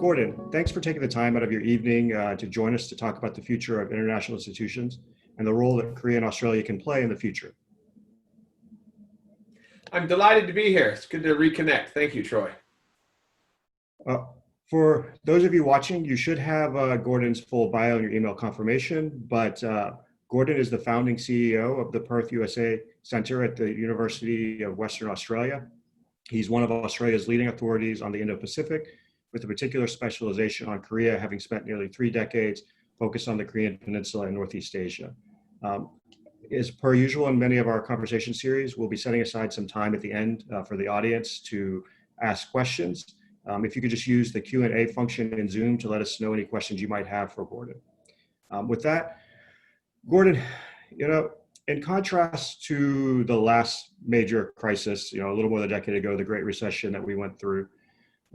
Gordon, thanks for taking the time out of your evening to join us to talk about the future of international institutions and the role that Korea and Australia can play in the future. I'm delighted to be here. It's good to reconnect. Thank you, Troy. For those of you watching, you should have Gordon's full bio in your email confirmation, but Gordon is the founding CEO of the Perth USAsia Centre at the University of Western Australia. He's one of Australia's leading authorities on the Indo-Pacific, with a particular specialization on Korea, having spent nearly 3 decades focused on the Korean Peninsula and Northeast Asia. As per usual in many of our conversation series, we'll be setting aside some time at the end for the audience to ask questions. If you could just use the Q&A function in Zoom to let us know any questions you might have for Gordon. With that, Gordon, in contrast to the last major crisis, a little more than a decade ago, the Great Recession that we went through,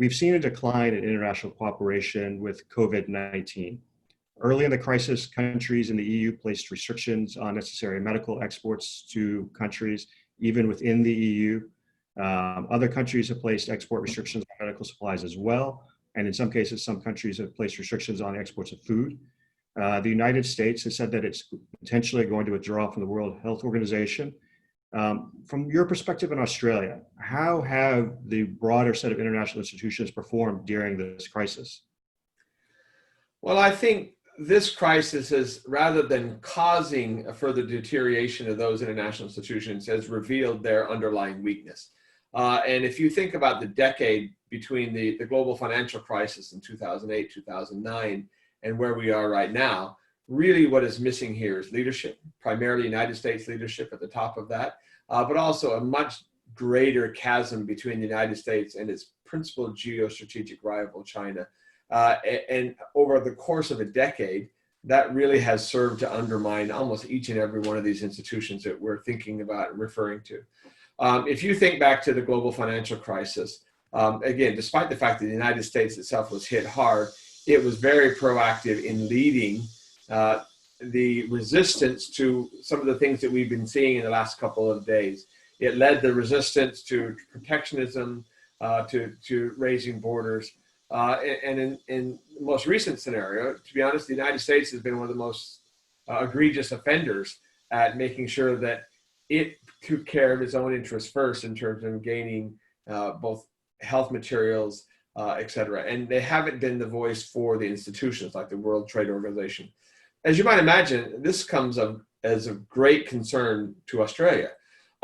we've seen a decline in international cooperation with COVID-19. Early in the crisis, countries in the EU placed restrictions on necessary medical exports to countries, even within the EU. Other countries have placed export restrictions on medical supplies as well. And in some cases, some countries have placed restrictions on the exports of food. The United States has said that it's potentially going to withdraw from the World Health Organization. From your perspective in Australia, how have the broader set of international institutions performed during this crisis? Well, I think this crisis has, rather than causing a further deterioration of those international institutions, has revealed their underlying weakness. And if you think about the decade between the global financial crisis in 2008, 2009, and where we are right now, really what is missing here is leadership, primarily United States leadership at the top of that, but also a much greater chasm between the United States and its principal geostrategic rival, China. And over the course of a decade, that really has served to undermine almost each and every one of these institutions that we're thinking about and referring to. If you think back to the global financial crisis, again, despite the fact that the United States itself was hit hard, it was very proactive in leading the resistance to some of the things that we've been seeing in the last couple of days. It led the resistance to protectionism, to raising borders. And in the most recent scenario, to be honest, the United States has been one of the most egregious offenders at making sure that it took care of its own interests first in terms of gaining both health materials, et cetera. And they haven't been the voice for the institutions like the World Trade Organization. As you might imagine, this comes as a great concern to Australia.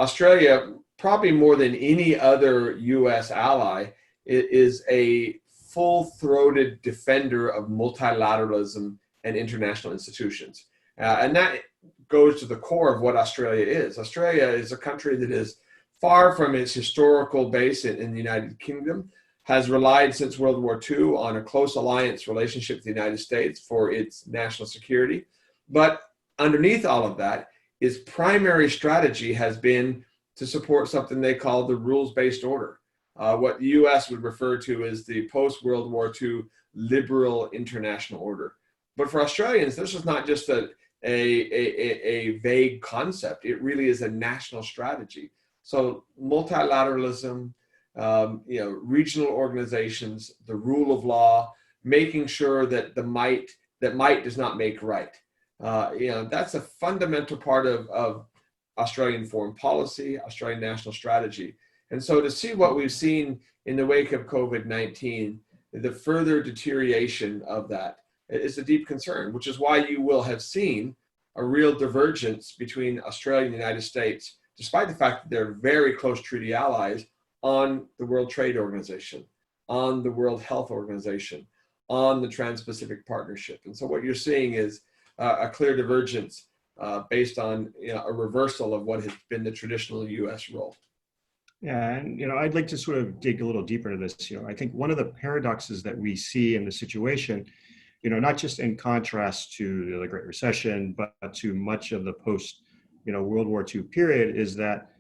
Australia, probably more than any other US ally, is a full-throated defender of multilateralism and international institutions. And that goes to the core of what Australia is. Australia is a country that is far from its historical base in the United Kingdom, has relied since World War II on a close alliance relationship with the United States for its national security. But underneath all of that, its primary strategy has been to support something they call the rules-based order, what the US would refer to as the post-World War II liberal international order. But for Australians, this is not just a vague concept. It really is a national strategy. So multilateralism, regional organizations, the rule of law, making sure that might does not make right. That's a fundamental part of Australian foreign policy, Australian national strategy. And so to see what we've seen in the wake of COVID-19, the further deterioration of that is a deep concern, which is why you will have seen a real divergence between Australia and the United States, despite the fact that they're very close treaty allies, on the World Trade Organization, on the World Health Organization, on the Trans-Pacific Partnership. And so what you're seeing is a clear divergence based on a reversal of what has been the traditional US role. Yeah, and I'd like to sort of dig a little deeper into this. I think one of the paradoxes that we see in the situation, not just in contrast to the Great Recession, but to much of the post, World War II period, is that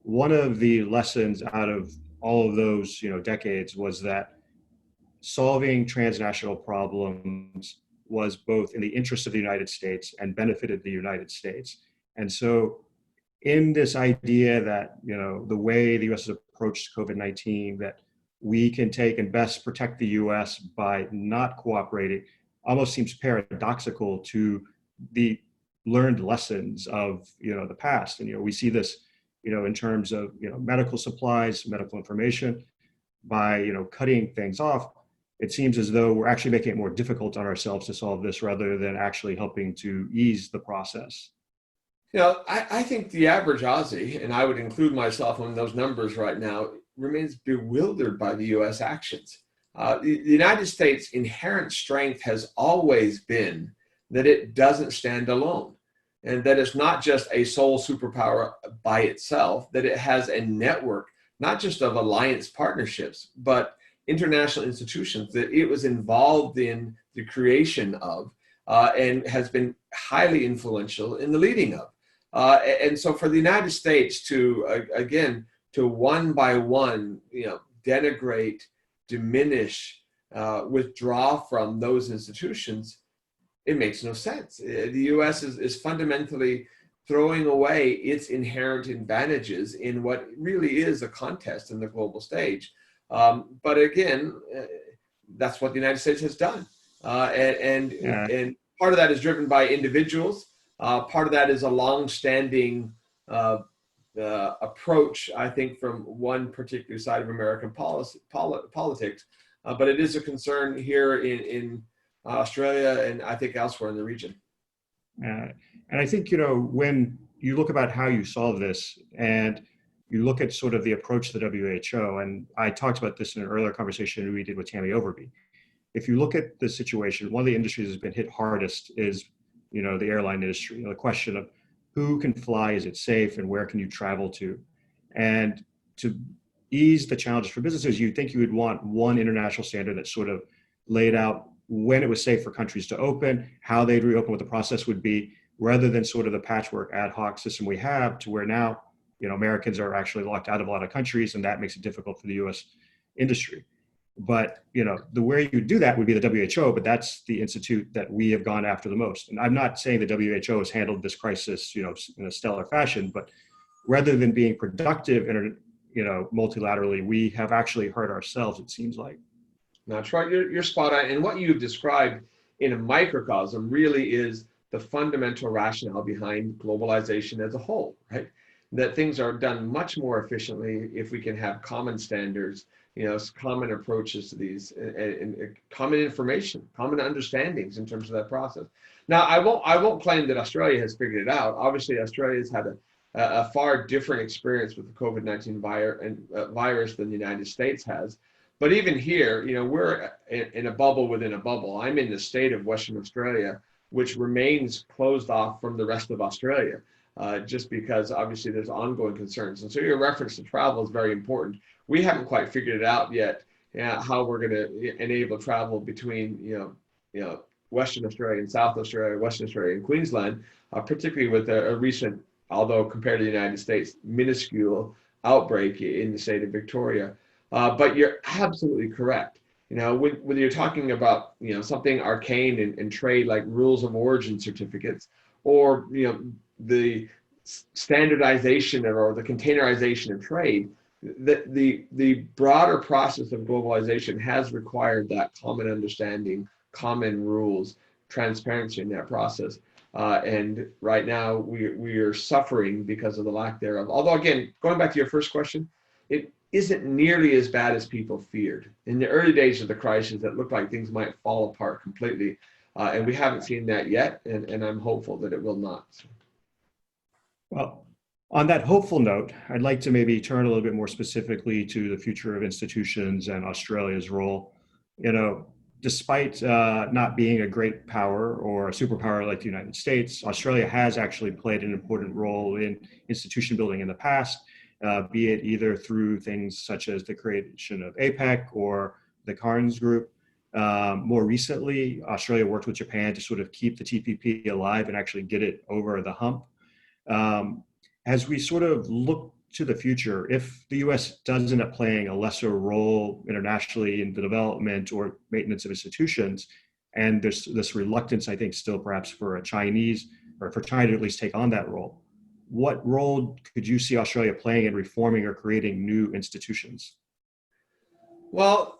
one of the lessons out of all of those, decades was that solving transnational problems was both in the interest of the United States and benefited the United States. And so in this idea that, the way the US has approached COVID-19, that we can take and best protect the US by not cooperating almost seems paradoxical to the learned lessons of, the past. And, we see this, in terms of, medical supplies, medical information, by, cutting things off. It seems as though we're actually making it more difficult on ourselves to solve this rather than actually helping to ease the process. I think the average Aussie, and I would include myself in those numbers right now, remains bewildered by the U.S. actions. The United States' inherent strength has always been that it doesn't stand alone, and that it's not just a sole superpower by itself, that it has a network, not just of alliance partnerships, but international institutions that it was involved in the creation of, and has been highly influential in the leading of. And so for the United States to, again, to one by one, denigrate, diminish, withdraw from those institutions, it makes no sense. The U.S. is fundamentally throwing away its inherent advantages in what really is a contest in the global stage. But again, that's what the United States has done. And part of that is driven by individuals. Part of that is a long-standing approach, I think, from one particular side of American politics. But it is a concern here in Australia and I think elsewhere in the region. And I think, when you look about how you solve this and you look at sort of the approach to the WHO, and I talked about this in an earlier conversation we did with Tammy Overby. If you look at the situation, one of the industries that's been hit hardest is, the airline industry. The question of who can fly, is it safe, and where can you travel to? And to ease the challenges for businesses, you'd think you would want one international standard that sort of laid out when it was safe for countries to open, how they'd reopen, what the process would be, rather than sort of the patchwork ad hoc system we have to where now, Americans are actually locked out of a lot of countries, and that makes it difficult for the US industry. But, the way you do that would be the WHO, but that's the institute that we have gone after the most. And I'm not saying the WHO has handled this crisis, in a stellar fashion, but rather than being productive in, multilaterally, we have actually hurt ourselves, it seems like. That's right. You're spot on. And what you've described in a microcosm really is the fundamental rationale behind globalization as a whole, right? That things are done much more efficiently if we can have common standards, common approaches to these, and common information, common understandings in terms of that process. Now, I won't claim that Australia has figured it out. Obviously, Australia has had a far different experience with the COVID-19 virus than the United States has. But even here, we're in a bubble within a bubble. I'm in the state of Western Australia, which remains closed off from the rest of Australia, just because obviously there's ongoing concerns. And so your reference to travel is very important. We haven't quite figured it out yet, how we're going to enable travel between, Western Australia and South Australia, Western Australia and Queensland, particularly with a recent, although compared to the United States, minuscule outbreak in the state of Victoria. But you're absolutely correct. When you're talking about, something arcane in trade like rules of origin certificates, or, the standardization or the containerization of trade, the broader process of globalization has required that common understanding, common rules, transparency in that process. And right now we are suffering because of the lack thereof. Although, again, going back to your first question, it isn't nearly as bad as people feared. In the early days of the crisis, it looked like things might fall apart completely. And we haven't seen that yet, and I'm hopeful that it will not. Well, on that hopeful note, I'd like to maybe turn a little bit more specifically to the future of institutions and Australia's role. Despite not being a great power or a superpower like the United States, Australia has actually played an important role in institution building in the past, be it either through things such as the creation of APEC or the Cairns Group. More recently, Australia worked with Japan to sort of keep the TPP alive and actually get it over the hump. As we sort of look to the future, if the US does end up playing a lesser role internationally in the development or maintenance of institutions, and there's this reluctance, I think, still perhaps for China to at least take on that role, what role could you see Australia playing in reforming or creating new institutions? Well,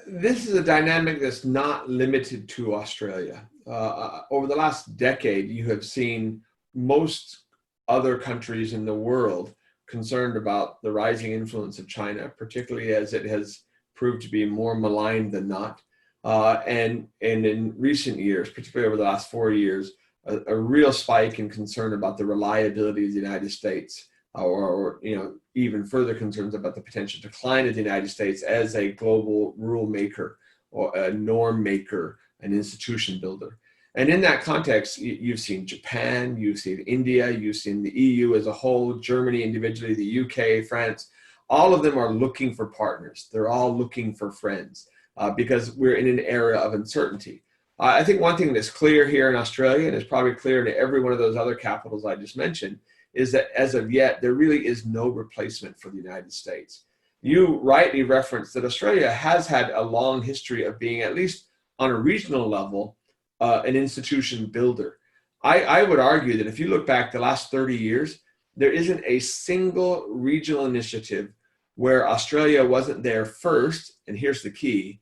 this is a dynamic that's not limited to Australia. Over the last decade, you have seen most other countries in the world concerned about the rising influence of China, particularly as it has proved to be more maligned than not. And in recent years, particularly over the last 4 years, a real spike in concern about the reliability of the United States, or even further concerns about the potential decline of the United States as a global rule maker or a norm maker, an institution builder. And in that context, you've seen Japan, you've seen India, you've seen the EU as a whole, Germany individually, the UK, France. All of them are looking for partners. They're all looking for friends because we're in an era of uncertainty. I think one thing that's clear here in Australia, and is probably clear to every one of those other capitals I just mentioned, is that as of yet, there really is no replacement for the United States. You rightly referenced that Australia has had a long history of being, at least on a regional level, an institution builder. I would argue that if you look back the last 30 years, there isn't a single regional initiative where Australia wasn't there first, and here's the key,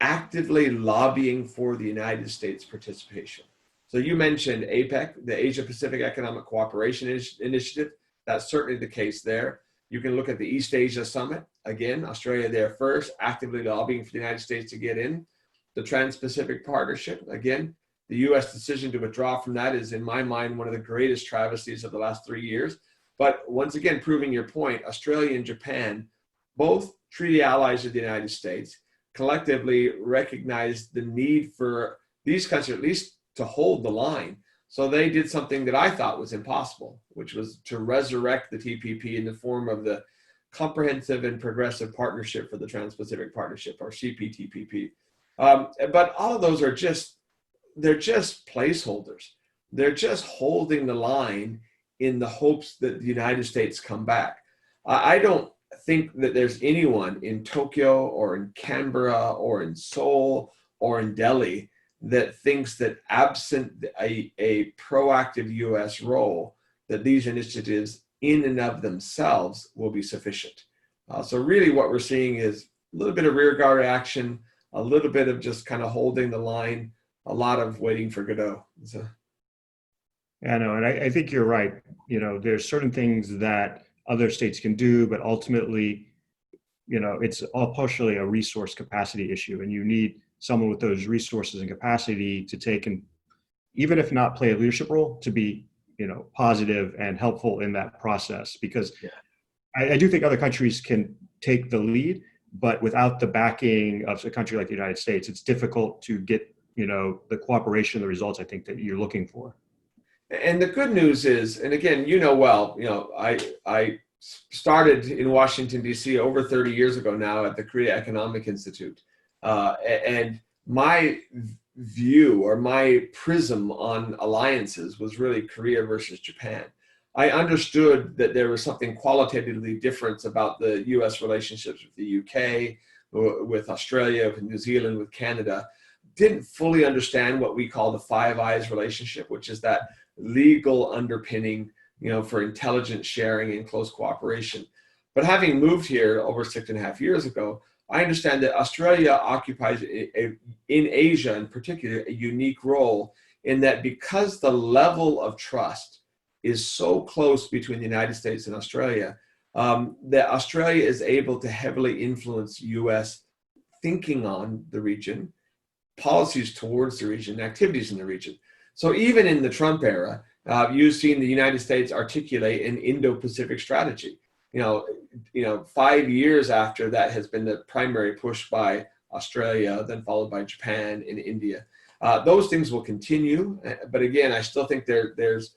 actively lobbying for the United States participation. So you mentioned APEC, the Asia-Pacific Economic Cooperation Initiative. That's certainly the case there. You can look at the East Asia Summit. Again, Australia there first, actively lobbying for the United States to get in. The Trans-Pacific Partnership, again, the U.S. decision to withdraw from that is, in my mind, one of the greatest travesties of the last 3 years. But once again, proving your point, Australia and Japan, both treaty allies of the United States, collectively recognized the need for these countries at least to hold the line. So they did something that I thought was impossible, which was to resurrect the TPP in the form of the Comprehensive and Progressive Partnership for the Trans-Pacific Partnership, or CPTPP. But all of those are they're just placeholders. They're just holding the line in the hopes that the United States come back. I don't think that there's anyone in Tokyo or in Canberra or in Seoul or in Delhi that thinks that absent a proactive U.S. role, that these initiatives in and of themselves will be sufficient. So really what we're seeing is a little bit of rearguard action, a little bit of just kind of holding the line, a lot of waiting for Godot. So. Yeah, no, and I think you're right. There's certain things that other states can do, but ultimately, it's all partially a resource capacity issue, and you need someone with those resources and capacity to take, and even if not play a leadership role, to be, positive and helpful in that process. Because I do think other countries can take the lead, but without the backing of a country like the United States, it's difficult to get, the cooperation, the results I think that you're looking for. And the good news is, and again, I started in Washington, D.C. over 30 years ago now at the Korea Economic Institute. And my view, or my prism on alliances, was really Korea versus Japan. I understood that there was something qualitatively different about the U.S. relationships with the U.K., with Australia, with New Zealand, with Canada. Didn't fully understand what we call the Five Eyes relationship, which is that legal underpinning, for intelligence sharing and close cooperation. But having moved here over 6.5 years ago, I understand that Australia occupies, in Asia in particular, a unique role in that because the level of trust is so close between the United States and Australia, that Australia is able to heavily influence U.S. thinking on the region, policies towards the region, activities in the region. So even in the Trump era, you've seen the United States articulate an Indo-Pacific strategy. 5 years after that has been the primary push by Australia, then followed by Japan and India. Those things will continue, but again, I still think there's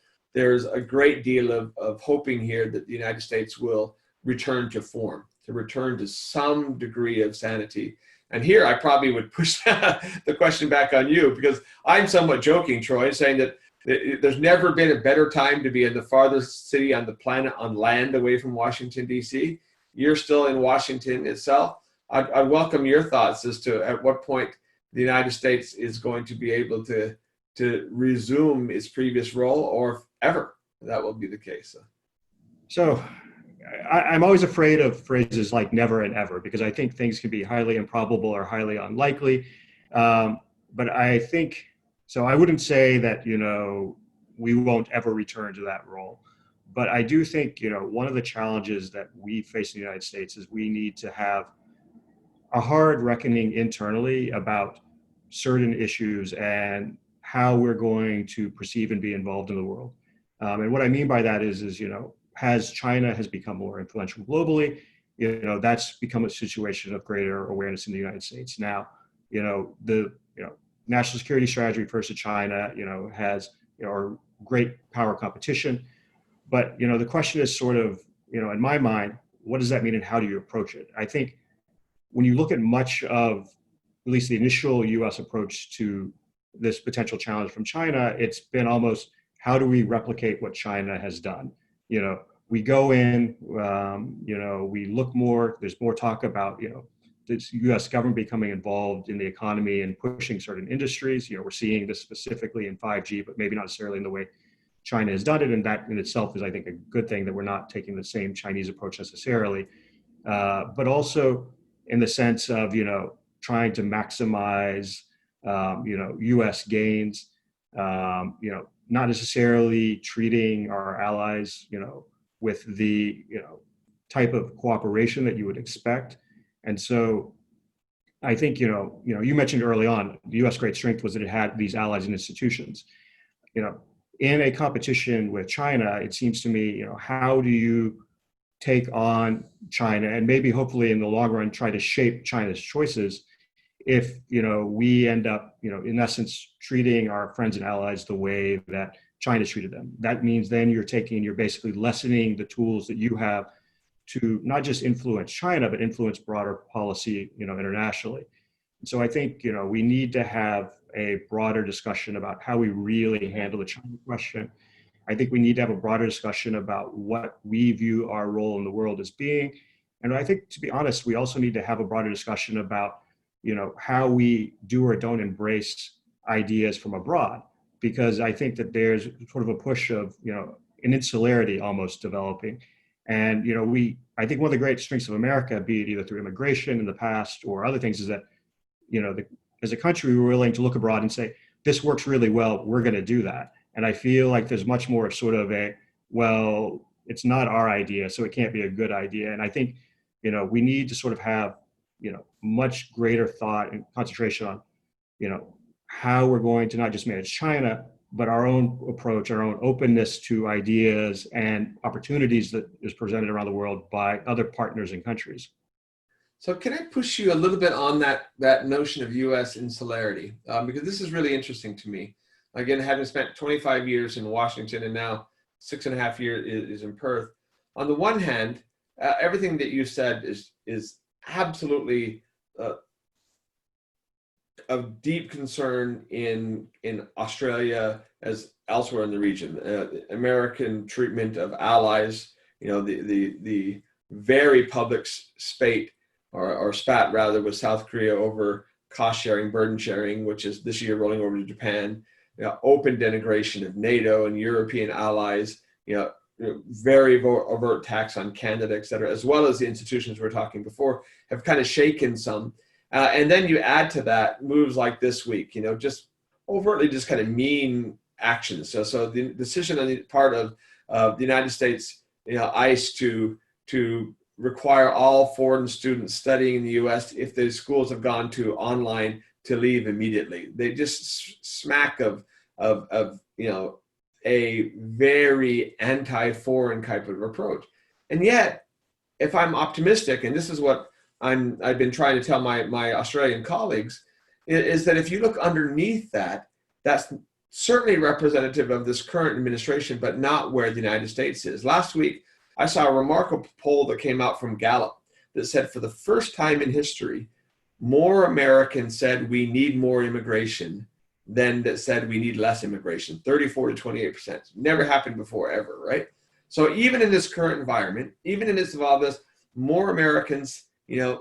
a great deal of hoping here that the United States will return to form, to return to some degree of sanity. And here I probably would push the question back on you, because I'm somewhat joking, Troy, saying that there's never been a better time to be in the farthest city on the planet on land away from Washington, D.C. You're still in Washington itself. I'd welcome your thoughts as to at what point the United States is going to be able to resume its previous role, or if ever that will be the case. So I'm always afraid of phrases like never and ever, because I think things can be highly improbable or highly unlikely. But I think, so I wouldn't say that, we won't ever return to that role. But I do think, one of the challenges that we face in the United States is we need to have a hard reckoning internally about certain issues and how we're going to perceive and be involved in the world. And what I mean by that is, as China has become more influential globally, that's become a situation of greater awareness in the United States. Now, the national security strategy refers to China, has great power competition. But the question is sort of, in my mind, what does that mean and how do you approach it? I think when you look at much of at least the initial U.S. approach to this potential challenge from China, it's been almost, how do we replicate what China has done? We go in, we look more, there's more talk about, this U.S. government becoming involved in the economy and pushing certain industries. We're seeing this specifically in 5G, but maybe not necessarily in the way China has done it. And that in itself is, I think, a good thing that we're not taking the same Chinese approach necessarily. But also in the sense of, trying to maximize, U.S. gains, not necessarily treating our allies, with the, type of cooperation that you would expect. And so I think, you mentioned early on, the U.S. great strength was that it had these allies and institutions. In a competition with China, it seems to me, how do you take on China and maybe hopefully in the long run try to shape China's choices if, we end up, in essence, treating our friends and allies the way that China's treated them. That means then you're basically lessening the tools that you have to not just influence China, but influence broader policy, internationally. And so I think, we need to have a broader discussion about how we really handle the China question. I think we need to have a broader discussion about what we view our role in the world as being. And I think, to be honest, we also need to have a broader discussion about, how we do or don't embrace ideas from abroad. Because I think that there's sort of a push of, an insularity almost developing. And, I think one of the great strengths of America, be it either through immigration in the past or other things, is that, as a country, we're willing to look abroad and say, this works really well, we're going to do that. And I feel like there's much more of sort of well, it's not our idea, so it can't be a good idea. And I think, we need to sort of have, much greater thought and concentration on, how we're going to not just manage China, but our own approach, our own openness to ideas and opportunities that is presented around the world by other partners and countries. So can I push you a little bit on that notion of U.S. insularity? Because this is really interesting to me. Again, having spent 25 years in Washington and now 6.5 years is in Perth. On the one hand, everything that you said is absolutely of deep concern in Australia as elsewhere in the region. American treatment of allies, the very public spate or spat rather with South Korea over cost sharing, burden sharing, which is this year rolling over to Japan. Open denigration of NATO and European allies. Very overt attacks on Canada, et cetera, as well as the institutions we were talking before, have kind of shaken some. And then you add to that moves like this week, just overtly just kind of mean actions. So the decision on the part of the United States, ICE to require all foreign students studying in the U.S., if the schools have gone to online, to leave immediately. They just smack of a very anti-foreign type of approach. And yet, if I'm optimistic, and this is what I've been trying to tell my Australian colleagues, is that if you look underneath that's certainly representative of this current administration, but not where the United States is. Last week, I saw a remarkable poll that came out from Gallup that said for the first time in history, more Americans said we need more immigration than that said we need less immigration, 34 to 28%. Never happened before ever, right? So even in this current environment, even in this of all this, more Americans,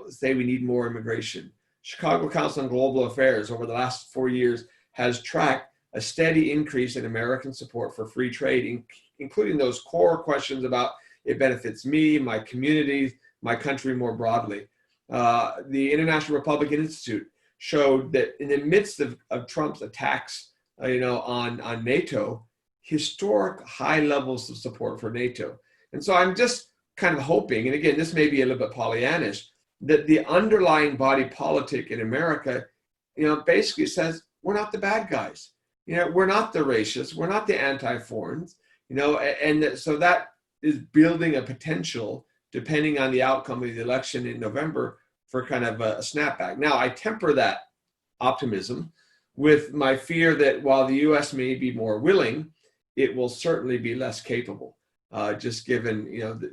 say we need more immigration. Chicago Council on Global Affairs over the last 4 years has tracked a steady increase in American support for free trade, including those core questions about It benefits me, my communities, my country more broadly. The International Republican Institute showed that in the midst of Trump's attacks, on NATO, historic high levels of support for NATO. And so I'm just kind of hoping, and again, this may be a little bit Pollyannish, that the underlying body politic in America, basically says, we're not the bad guys. We're not the racists. We're not the anti-foreigners, and so that is building a potential, depending on the outcome of the election in November, for kind of a snapback. Now, I temper that optimism with my fear that while the U.S. may be more willing, it will certainly be less capable, just given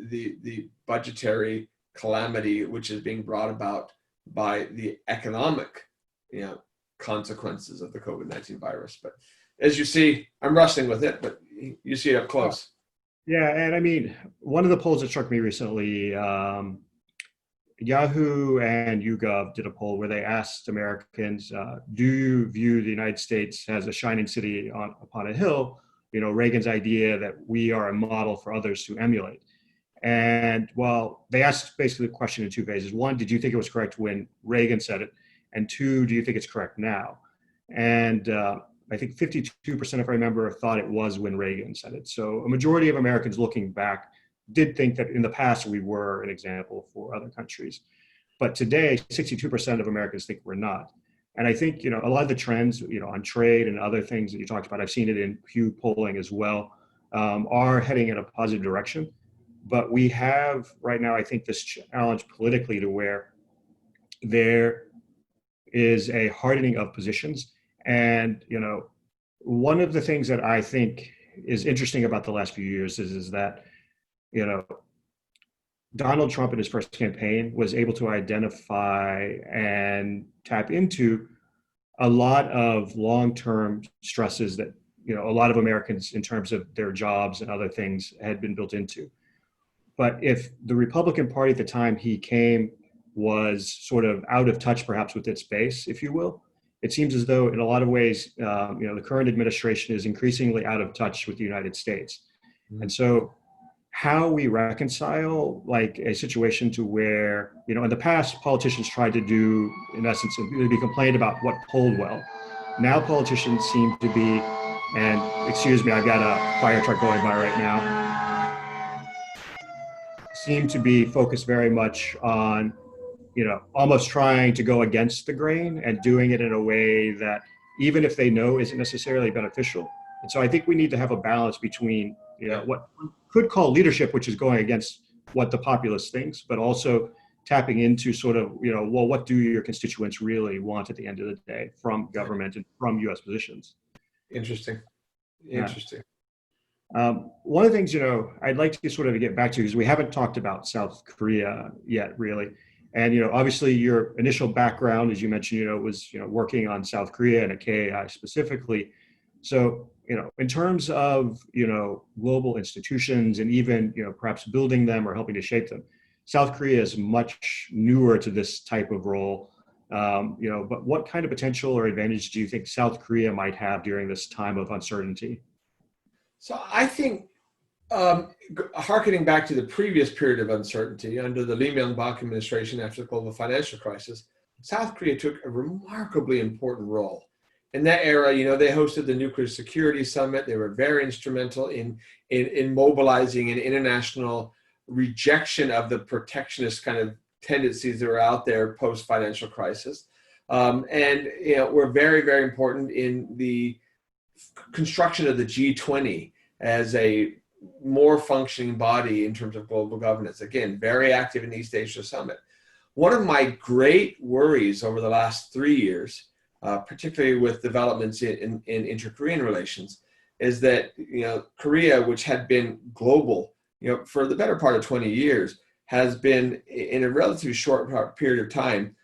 the budgetary calamity which is being brought about by the economic consequences of the COVID-19 virus. But as you see, I'm wrestling with it, but you see it up close. Yeah, and I mean, one of the polls that struck me recently, Yahoo and YouGov did a poll where they asked Americans, do you view the United States as a shining city upon a hill? Reagan's idea that we are a model for others to emulate. And well, they asked basically the question in two phases. One, did you think it was correct when Reagan said it? And two, do you think it's correct now? And I think 52%, if I remember, thought it was when Reagan said it. So a majority of Americans looking back did think that in the past we were an example for other countries. But today, 62% of Americans think we're not. And I think, a lot of the trends, on trade and other things that you talked about, I've seen it in Pew polling as well, are heading in a positive direction. But we have right now, I think, this challenge politically to where there is a hardening of positions. And, one of the things that I think is interesting about the last few years is that, Donald Trump in his first campaign was able to identify and tap into a lot of long-term stresses that, a lot of Americans in terms of their jobs and other things had been built into. But if the Republican Party at the time he came was sort of out of touch perhaps with its base, if you will, it seems as though in a lot of ways, the current administration is increasingly out of touch with the United States. Mm-hmm. And so how we reconcile like a situation to where, in the past, politicians tried to do, in essence, be complained about what polled well. Now politicians seem to be, and excuse me, I've got a fire truck going by right now, seem to be focused very much on, almost trying to go against the grain and doing it in a way that even if they know isn't necessarily beneficial. And so I think we need to have a balance between, what one could call leadership, which is going against what the populace thinks, but also tapping into sort of, well, what do your constituents really want at the end of the day from government and from U.S. positions? Interesting. One of the things, I'd like to sort of get back to is we haven't talked about South Korea yet, really. And, obviously your initial background, as you mentioned, was, working on South Korea and at KAI specifically. So, in terms of, global institutions and even, perhaps building them or helping to shape them, South Korea is much newer to this type of role. But what kind of potential or advantage do you think South Korea might have during this time of uncertainty? So I think, hearkening back to the previous period of uncertainty under the Lee Myung-bak administration after the global financial crisis, South Korea took a remarkably important role. In that era, they hosted the Nuclear Security Summit. They were very instrumental in mobilizing an international rejection of the protectionist kind of tendencies that were out there post-financial crisis. And were very, very important in the construction of the G20 as a more functioning body in terms of global governance. Again, very active in the East Asia Summit. One of my great worries over the last 3 years, particularly with developments in inter-Korean relations, is that Korea, which had been global for the better part of 20 years, has been in a relatively short period of time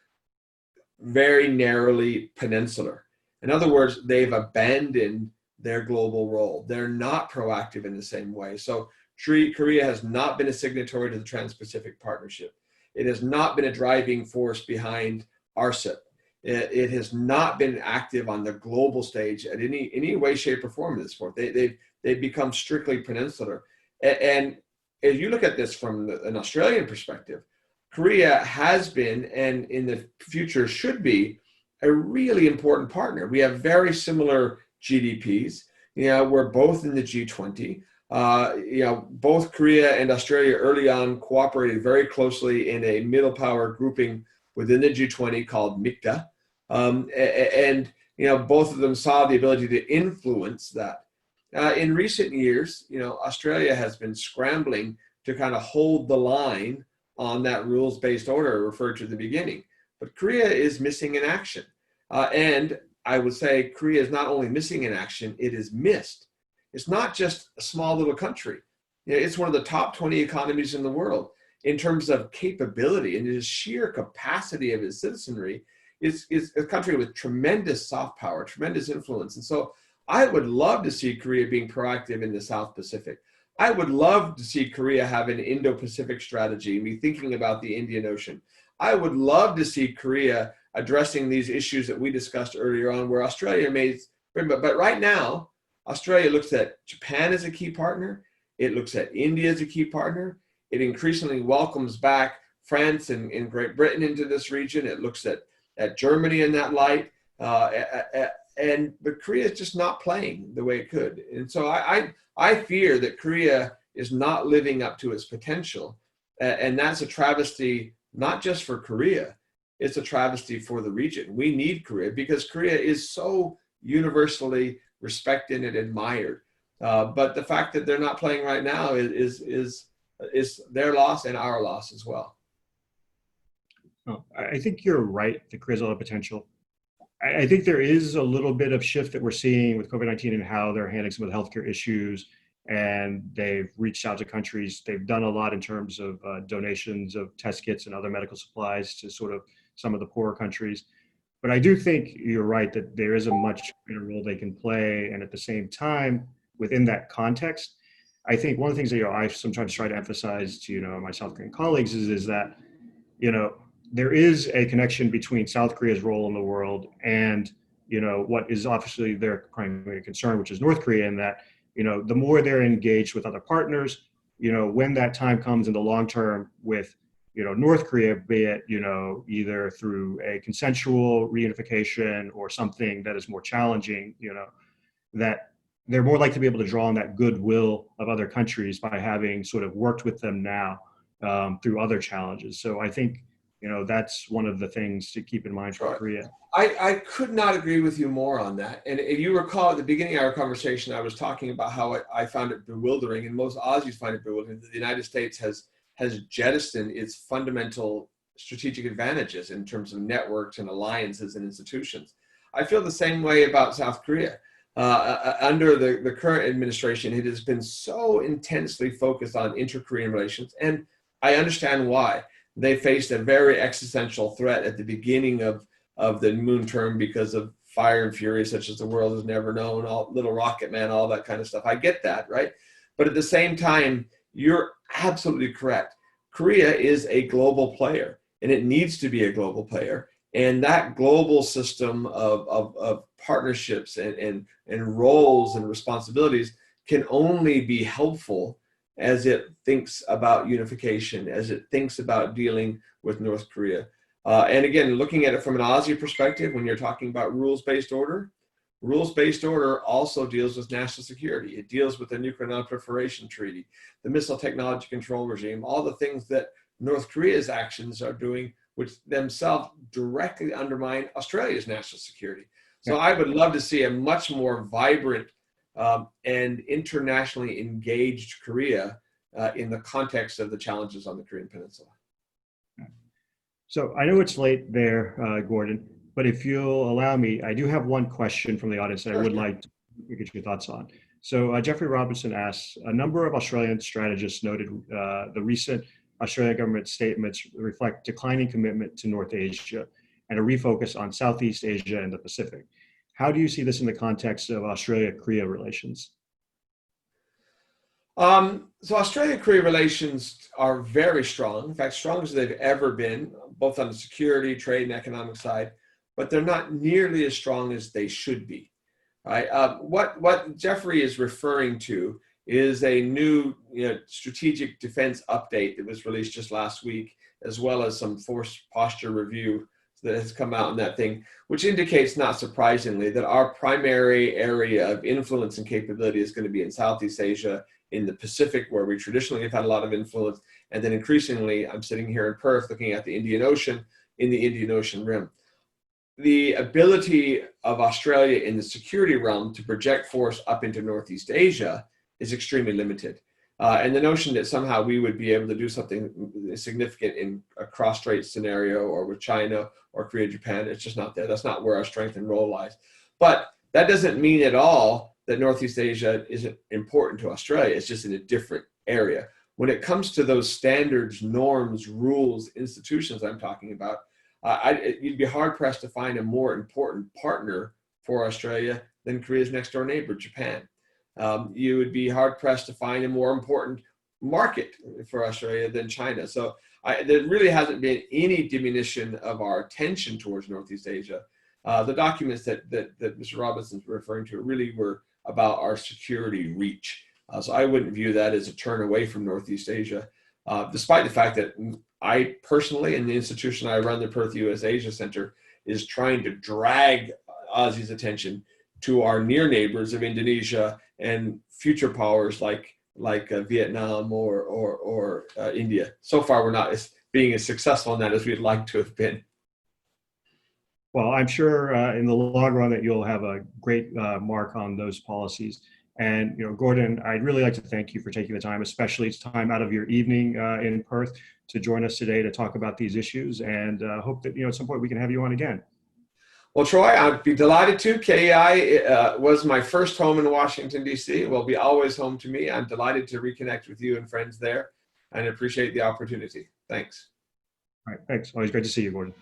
very narrowly peninsular. In other words, they've abandoned their global role. They're not proactive in the same way. So Korea has not been a signatory to the Trans-Pacific Partnership. It has not been a driving force behind RCEP. It has not been active on the global stage at any way, shape, or form at this point. They've become strictly peninsular. And if you look at this from an Australian perspective, Korea has been, and in the future should be, a really important partner. We have very similar GDPs. We're both in the G20. Both Korea and Australia early on cooperated very closely in a middle power grouping within the G20 called MICTA. And both of them saw the ability to influence that. In recent years, Australia has been scrambling to kind of hold the line on that rules-based order referred to at the beginning. But Korea is missing in action. And I would say Korea is not only missing in action, it is missed. It's not just a small little country. It's one of the top 20 economies in the world in terms of capability and the sheer capacity of its citizenry. It's a country with tremendous soft power, tremendous influence. And so I would love to see Korea being proactive in the South Pacific. I would love to see Korea have an Indo-Pacific strategy and be thinking about the Indian Ocean. I would love to see Korea addressing these issues that we discussed earlier on, where Australia made, but right now, Australia looks at Japan as a key partner. It looks at India as a key partner. It increasingly welcomes back France and Great Britain into this region. It looks at Germany in that light. But Korea is just not playing the way it could. And so I fear that Korea is not living up to its potential. And that's a travesty, not just for Korea, it's a travesty for the region. We need Korea because Korea is so universally respected and admired. But the fact that they're not playing right now is their loss and our loss as well. Oh, I think you're right. The Korea's a lot of potential. I think there is a little bit of shift that we're seeing with COVID-19 and how they're handling some of the healthcare issues. And they've reached out to countries. They've done a lot in terms of donations of test kits and other medical supplies to sort of some of the poorer countries. But I do think you're right that there is a much greater role they can play. And at the same time, within that context, I think one of the things that I sometimes try to emphasize to my South Korean colleagues is that there is a connection between South Korea's role in the world and what is obviously their primary concern, which is North Korea, and that the more they're engaged with other partners, when that time comes in the long term with North Korea, be it either through a consensual reunification or something that is more challenging, that they're more likely to be able to draw on that goodwill of other countries by having sort of worked with them now through other challenges. So I think that's one of the things to keep in mind for Korea. I could not agree with you more on that. And if you recall at the beginning of our conversation, I was talking about how I found it bewildering, and most Aussies find it bewildering, that the United States has jettisoned its fundamental strategic advantages in terms of networks and alliances and institutions. I feel the same way about South Korea. Under the current administration, it has been so intensely focused on inter-Korean relations, and I understand why. They faced a very existential threat at the beginning of the Moon term because of fire and fury such as the world has never known, Little Rocket Man, all that kind of stuff. I get that, right? But at the same time, you're absolutely correct. Korea is a global player, and it needs to be a global player. And that global system of partnerships and roles and responsibilities can only be helpful as it thinks about unification, as it thinks about dealing with North Korea. And again, looking at it from an Aussie perspective, when you're talking about rules-based order also deals with national security. It deals with the Nuclear Non-Proliferation Treaty, the Missile Technology Control Regime, all the things that North Korea's actions are doing, which themselves directly undermine Australia's national security. So I would love to see a much more vibrant and internationally engaged Korea in the context of the challenges on the Korean Peninsula. So I know it's late there, Gordon, but if you'll allow me, I do have one question from the audience that I would like to get your thoughts on. So Jeffrey Robinson asks, a number of Australian strategists noted the recent Australian government statements reflect declining commitment to North Asia and a refocus on Southeast Asia and the Pacific. How do you see this in the context of Australia-Korea relations? So Australia-Korea relations are very strong. In fact, strong as they've ever been, both on the security, trade, and economic side, but they're not nearly as strong as they should be. Right? What Jeffrey is referring to is a new strategic defense update that was released just last week, as well as some force posture review that has come out in that thing, which indicates, not surprisingly, that our primary area of influence and capability is going to be in Southeast Asia, in the Pacific, where we traditionally have had a lot of influence, and then increasingly, I'm sitting here in Perth looking at the Indian Ocean, in the Indian Ocean rim. The ability of Australia in the security realm to project force up into Northeast Asia is extremely limited. And the notion that somehow we would be able to do something significant in a cross-strait scenario or with China or Korea, Japan, it's just not there. That's not where our strength and role lies. But that doesn't mean at all that Northeast Asia isn't important to Australia. It's just in a different area. When it comes to those standards, norms, rules, institutions I'm talking about, you'd be hard-pressed to find a more important partner for Australia than Korea's next-door neighbor, Japan. You would be hard-pressed to find a more important market for Australia than China. So there really hasn't been any diminution of our attention towards Northeast Asia. The documents that Mr. Robinson's referring to really were about our security reach. So I wouldn't view that as a turn away from Northeast Asia, despite the fact that I personally, and the institution I run, the Perth USAsia Centre, is trying to drag Aussie's attention to our near neighbors of Indonesia and future powers like Vietnam or India. So far, we're not being as successful in that as we'd like to have been. Well, I'm sure in the long run that you'll have a great mark on those policies. And, Gordon, I'd really like to thank you for taking the time, especially time out of your evening in Perth, to join us today to talk about these issues, and hope that, at some point we can have you on again. Well, Troy, I'd be delighted to. KEI was my first home in Washington, D.C. It will be always home to me. I'm delighted to reconnect with you and friends there, and appreciate the opportunity. Thanks. All right, thanks. Always great to see you, Gordon.